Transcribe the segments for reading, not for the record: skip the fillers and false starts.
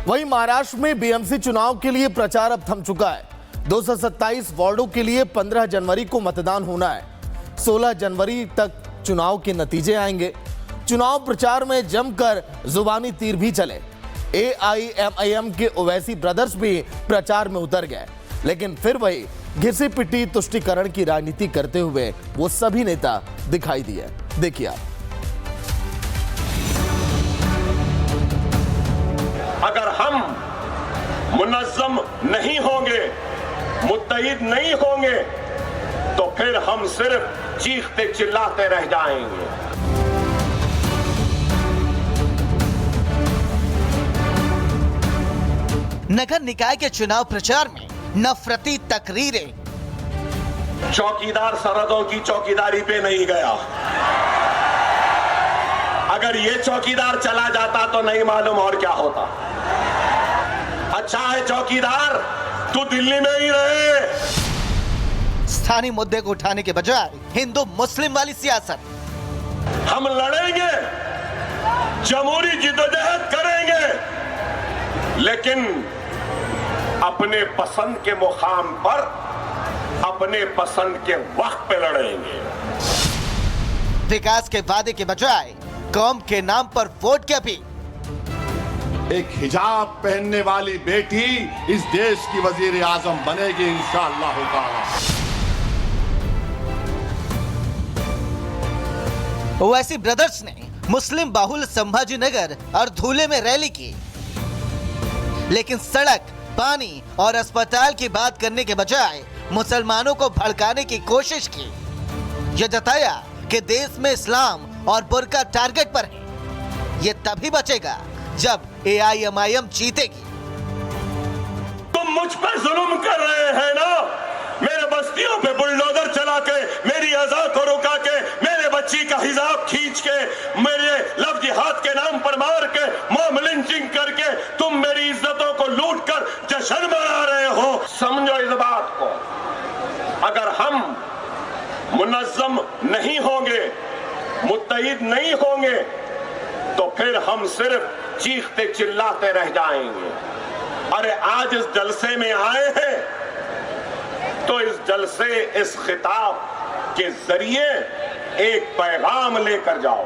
वहीं महाराष्ट्र में बीएमसी चुनाव के लिए प्रचार अब थम चुका है। 227 वार्डों के लिए 15 जनवरी को मतदान होना है। 16 जनवरी तक चुनाव के नतीजे आएंगे। चुनाव प्रचार में जमकर जुबानी तीर भी चले। एआईएमआईएम के ओवैसी ब्रदर्स भी प्रचार में उतर गए, लेकिन फिर वही घिसी पिटी तुष्टीकरण की राजनीति करते हुए वो सभी नेता दिखाई दिए। देखिए आप। अगर हम मुनज़्ज़म नहीं होंगे, मुत्तहिद नहीं होंगे, तो फिर हम सिर्फ चीखते चिल्लाते रह जाएंगे। नगर निकाय के चुनाव प्रचार में नफरती तकरीरें। चौकीदार सरहदों की चौकीदारी पे नहीं गया। अगर ये चौकीदार चला जाता तो नहीं मालूम और क्या होता। अच्छा है चौकीदार तू दिल्ली में ही रहे। स्थानीय मुद्दे को उठाने के बजाय हिंदू मुस्लिम वाली सियासत। हम लड़ेंगे, जमहूरी जिद्दोजहद करेंगे, लेकिन अपने पसंद के मुकाम पर अपने पसंद के वक्त पे लड़ेंगे। विकास के वादे के बजाय कौम के नाम पर वोट क्या भी। एक हिजाब पहनने वाली बेटी इस देश की वजीर आजम बनेगी इंशाअल्लाह ताला। ओवैसी ब्रदर्स ने मुस्लिम बाहुल संभाजीनगर और धूले में रैली की, लेकिन सड़क, पानी और अस्पताल की बात करने के बजाय मुसलमानों को भड़काने की कोशिश की। यह जताया कि देश में इस्लाम और बुर्का टारगेट पर है। ये तभी बचेगा जब एआईएमआईएम जीतेगी। तुम मुझ पर जुल्म कर रहे हैं ना, मेरे बस्तियों पे बुलडोजर चला के, मेरी अज़ा को रुका के, मेरे बच्ची का हिजाब खींच के, मेरे लव जिहाद के नाम पर मार के, मॉब लिंचिंग करके तुम मेरी इज्जतों को लूट कर जश्न मना रहे हो। समझो इस बात को। अगर हम मुनज़्ज़म नहीं होंगे, मुत्तहिद नहीं होंगे, तो फिर हम सिर्फ चीखते चिल्लाते रह जाएंगे। अरे आज इस जलसे में आए हैं तो इस जलसे, इस खिताब के जरिए एक पैगाम लेकर जाओ।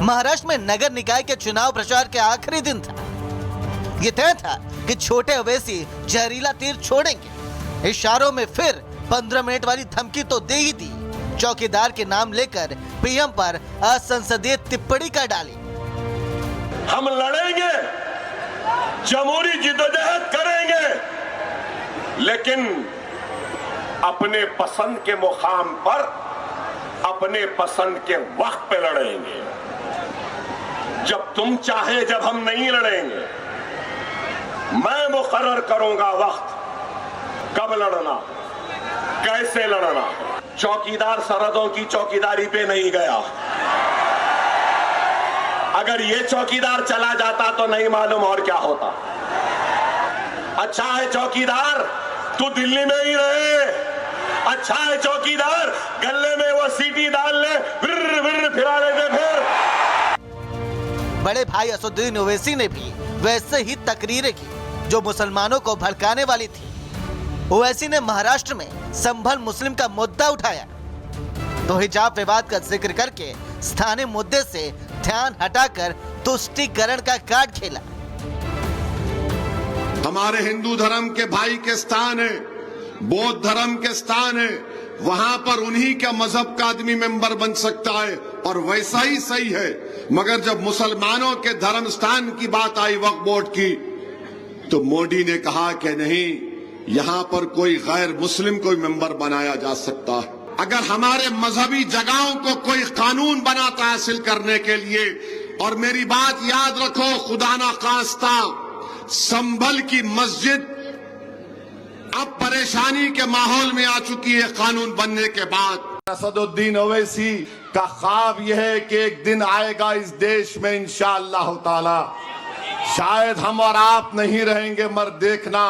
महाराष्ट्र में नगर निकाय के चुनाव प्रचार के आखिरी दिन था। यह तय था कि छोटे ओवैसी जहरीला तीर छोड़ेंगे। इशारों में फिर 15 मिनट वाली धमकी तो दे ही दी। चौकीदार के नाम लेकर पीएम पर असंसदीय टिप्पणी कर डाली। हम लड़ेंगे, जमहूरी जिद्दोजहद करेंगे, लेकिन अपने पसंद के मुकाम पर अपने पसंद के वक्त पे लड़ेंगे। जब तुम चाहे, जब हम नहीं लड़ेंगे। मैं मुकर्रर करूंगा वक्त, कब लड़ना, कैसे लड़ना। चौकीदार सरहदों की चौकीदारी पे नहीं गया। अगर ये चौकीदार चला जाता तो नहीं मालूम और क्या होता। अच्छा है चौकीदार तू दिल्ली में ही रहे। अच्छा है चौकीदार गले में वो सीटी डाल ले, विर विर फिरा ले दे। फिर बड़े भाई असदुद्दीन ओवैसी ने भी वैसे ही तकरीरें की जो मुसलमानों को भड़काने वाली थी। ओवैसी ने महाराष्ट्र में संभल मुस्लिम का मुद्दा उठाया तो हिजाब विवाद का जिक्र करके स्थानीय मुद्दे से ध्यान हटाकर तुष्टीकरण का कार्ड खेला। हमारे हिंदू धर्म के भाई के स्थान है, बौद्ध धर्म के स्थान है, वहां पर उन्हीं का मजहब का आदमी मेंबर बन सकता है और वैसा ही सही है। मगर जब मुसलमानों के धर्म स्थान की बात आई वक्फ बोर्ड की, तो मोदी ने कहा कि नहीं, यहां पर कोई गैर मुस्लिम को मेंबर बनाया जा सकता है। अगर हमारे मजहबी जगहों को कोई कानून बनाता हासिल करने के लिए, और मेरी बात याद रखो, खुदा ना खास्ता संभल की मस्जिद अब परेशानी के माहौल में आ चुकी है कानून बनने के बाद। असदुद्दीन ओवैसी का ख्वाब यह है कि एक दिन आएगा इस देश में इंशाअल्लाह ताला, शायद हम और आप नहीं रहेंगे, मगर देखना,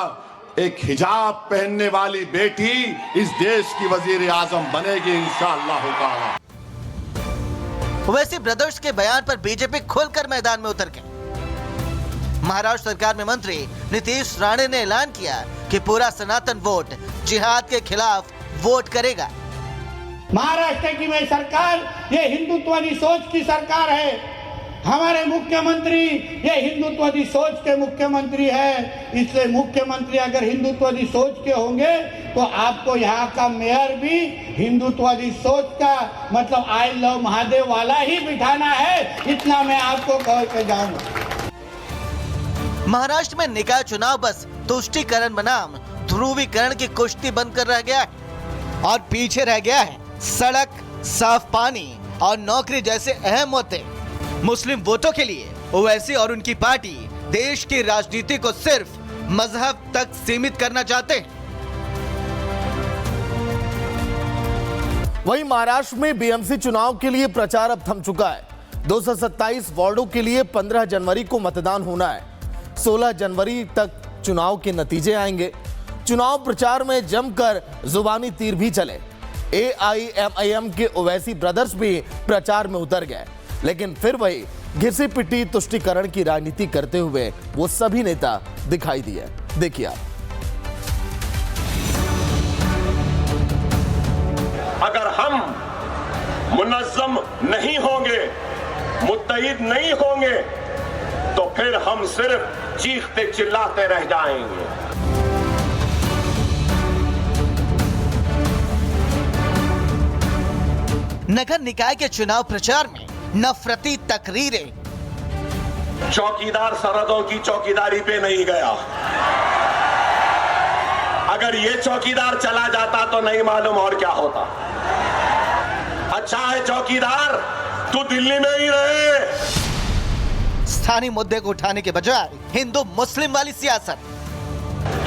एक हिजाब पहनने वाली बेटी इस देश की वजीर आजम बनेगी इंशाअल्लाह ताला। ओवैसी ब्रदर्स के बयान पर बीजेपी खुलकर मैदान में उतर गई। महाराष्ट्र सरकार में मंत्री नीतीश राणे ने ऐलान किया कि पूरा सनातन वोट जिहाद के खिलाफ वोट करेगा। महाराष्ट्र की वह सरकार ये हिंदुत्ववादी सोच की सरकार है। हमारे मुख्यमंत्री ये हिंदुत्ववादी सोच के मुख्यमंत्री है। इसलिए मुख्यमंत्री अगर हिंदुत्ववादी सोच के होंगे तो आपको यहाँ का मेयर भी हिंदुत्ववादी सोच का मतलब आई लव महादेव वाला ही बिठाना है। इतना मैं आपको कह के जाऊंगा। महाराष्ट्र में निकाय चुनाव बस तुष्टीकरण बनाम ध्रुवीकरण की कुश्ती बनकर रह गया है और पीछे रह गया है सड़क, साफ पानी और नौकरी जैसे अहम मुद्दे। मुस्लिम वोटों के लिए ओवैसी और उनकी पार्टी देश की राजनीति को सिर्फ मजहब तक सीमित करना चाहते हैं। वहीं महाराष्ट्र में बीएमसी चुनाव के लिए प्रचार अब थम चुका है। 227 वार्डों के लिए 15 जनवरी को मतदान होना है। 16 जनवरी तक चुनाव के नतीजे आएंगे। चुनाव प्रचार में जमकर जुबानी तीर भी चले। एआईएमआईएम के ओवैसी ब्रदर्स भी प्रचार में उतर गए, लेकिन फिर वही घिसी पिटी तुष्टीकरण की राजनीति करते हुए वो सभी नेता दिखाई दिए। देखिए आप। अगर हम मुनज़्ज़म नहीं होंगे, मुत्तहिद नहीं होंगे, तो फिर हम सिर्फ चीखते चिल्लाते रह जाएंगे। नगर निकाय के चुनाव प्रचार में नफरती तकरीरें। चौकीदार सरहदों की चौकीदारी पे नहीं गया। अगर ये चौकीदार चला जाता तो नहीं मालूम और क्या होता। अच्छा है चौकीदार तू दिल्ली में ही रहे। स्थानीय मुद्दे को उठाने के बजाय हिंदू मुस्लिम वाली सियासत।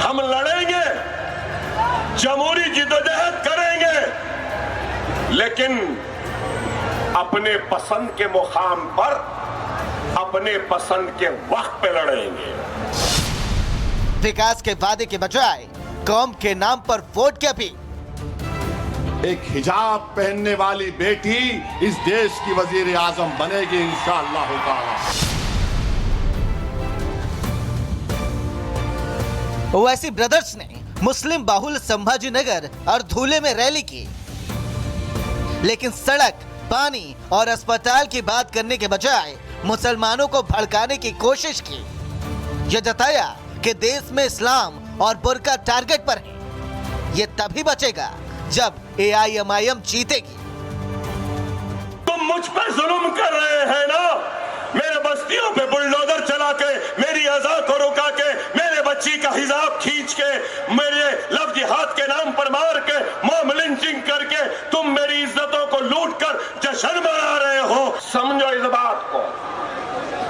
हम लड़ेंगे, जमहूरी जिद्दोजहद करेंगे, लेकिन अपने पसंद के मुकाम पर अपने पसंद के वक्त पे लड़ेंगे। विकास के वादे के बजाय कौम के नाम पर वोट क्या भी। एक हिजाब पहनने वाली बेटी इस देश की वजीर आजम बनेगी इंशाअल्लाह ताला। ओवैसी ब्रदर्स ने मुस्लिम बाहुल संभाजीनगर और धूले में रैली की, लेकिन सड़क, पानी और अस्पताल की बात करने के बजाय मुसलमानों को भड़काने की कोशिश की। यह जताया कि देश में इस्लाम और बुर्का टारगेट पर है। ये तभी बचेगा जब एआईएमआईएम जीतेगी। तुम मुझ पर जुल्म कर रहे हैं ना। मेरे बस्तियों पे बुलडोजर चला के, मेरी अज़ा को रुका के, मेरे बच्ची का हिजाब खींच के, मेरे लव जिहाद के नाम पर मार के, मॉब लिंचिंग करके तुम मेरी इज्जतों को लूट कर जश्न मना रहे हो। समझो इस बात को।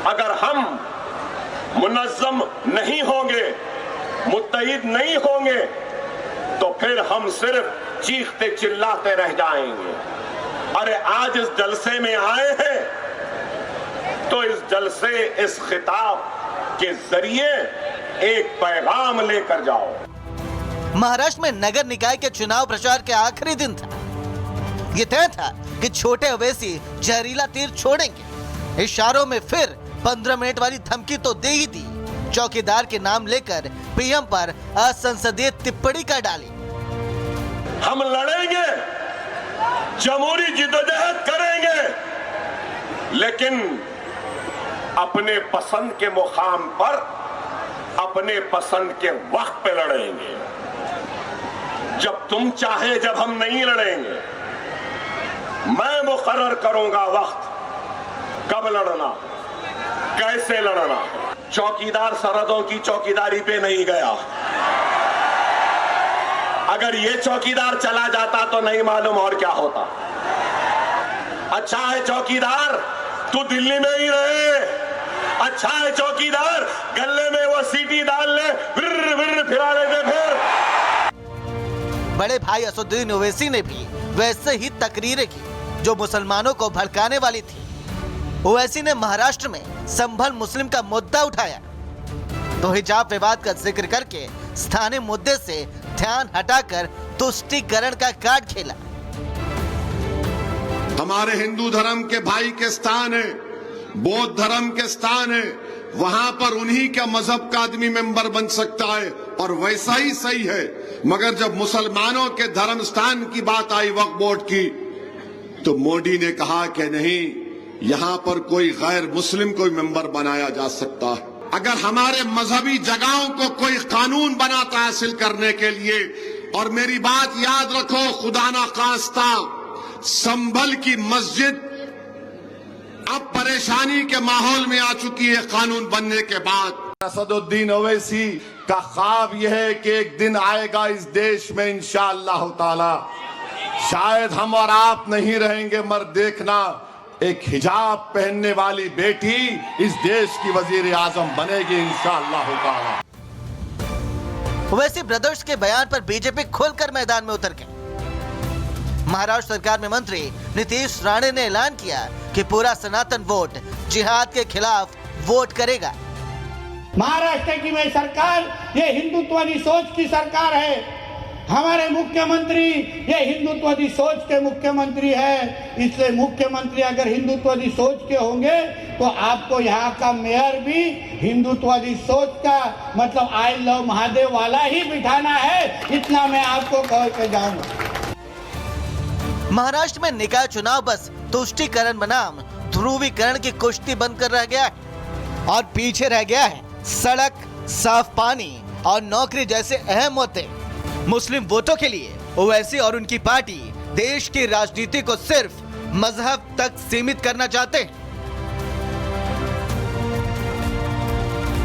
अगर हम मुनज़्ज़म नहीं होंगे, मुत्तहिद नहीं होंगे, तो फिर हम सिर्फ चीखते चिल्लाते रह जाएंगे। अरे आज इस जलसे में आए हैं तो इस जलसे, इस खिताब के जरिए एक पैगाम लेकर जाओ। महाराष्ट्र में नगर निकाय के चुनाव प्रचार के आखिरी दिन था। यह तय था कि छोटे ओवैसी जहरीला तीर छोड़ेंगे। इशारों में फिर 15 मिनट वाली धमकी तो दे ही दी। चौकीदार के नाम लेकर पीएम पर असंसदीय टिप्पणी कर डाली। हम लड़ेंगे, जमहूरी जिद्दोजहद करेंगे, लेकिन अपने पसंद के मुकाम पर अपने पसंद के वक्त पे लड़ेंगे। जब तुम चाहे, जब हम नहीं लड़ेंगे। मैं मुकर्रर करूंगा वक्त, कब लड़ना, कैसे लड़ना। चौकीदार सरहदों की चौकीदारी पे नहीं गया। अगर ये चौकीदार चला जाता तो नहीं मालूम और क्या होता। अच्छा है चौकीदार तू दिल्ली में ही रहे। अच्छा है चौकीदार गले में वो सीटी डाल ले, विर विर फिरा ले दे। फिर बड़े भाई असदुद्दीन ओवैसी ने भी वैसे ही तकरीरें की जो मुसलमानों को भड़काने वाली थी। ओवैसी ने महाराष्ट्र में संभल मुस्लिम का मुद्दा उठाया तो हिजाब विवाद का जिक्र करके स्थानीय मुद्दे से ध्यान हटाकर तुष्टीकरण का कार्ड खेला। हमारे हिंदू धर्म के भाई के स्थान है, बौद्ध धर्म के स्थान है, वहां पर उन्हीं का मजहब का आदमी मेंबर बन सकता है और वैसा ही सही है। मगर जब मुसलमानों के धर्म स्थान की बात आई वक्फ बोर्ड की, तो मोदी ने कहा कि नहीं, यहां पर कोई गैर मुस्लिम कोई मेंबर बनाया जा सकता है। अगर हमारे मजहबी जगहों को कोई कानून बनाता हासिल करने के लिए, और मेरी बात याद रखो, खुदा ना खास्ता संभल की मस्जिद अब परेशानी के माहौल में आ चुकी है कानून बनने के बाद। असदुद्दीन ओवैसी का ख्वाब यह है कि एक दिन आएगा इस देश में इंशाअल्लाह ताला, शायद हम और आप नहीं रहेंगे, मगर देखना एक हिजाब पहनने वाली बेटी इस देश की वजीर आजम बनेगी इंशाअल्लाह ताला। ओवैसी ब्रदर्स के बयान पर बीजेपी खुलकर मैदान में उतर गई। महाराष्ट्र सरकार में मंत्री नीतीश राणे ने ऐलान किया कि पूरा सनातन वोट जिहाद के खिलाफ वोट करेगा। महाराष्ट्र की मैं सरकार ये हिंदुत्वादी सोच की सरकार है। हमारे मुख्यमंत्री ये हिंदुत्वादी सोच के मुख्यमंत्री है। इसलिए मुख्यमंत्री अगर हिंदुत्वादी सोच के होंगे तो आपको यहाँ का मेयर भी हिंदुत्वादी सोच का मतलब आई लव महादेव वाला ही बिठाना है। इतना मैं आपको कह के जाऊंगा। महाराष्ट्र में निकाय चुनाव बस तुष्टीकरण बनाम ध्रुवीकरण की कुश्ती बनकर रह गया है और पीछे रह गया है सड़क, साफ पानी और नौकरी जैसे अहम मुद्दे। मुस्लिम वोटों के लिए ओवैसी और उनकी पार्टी देश की राजनीति को सिर्फ मजहब तक सीमित करना चाहते हैं।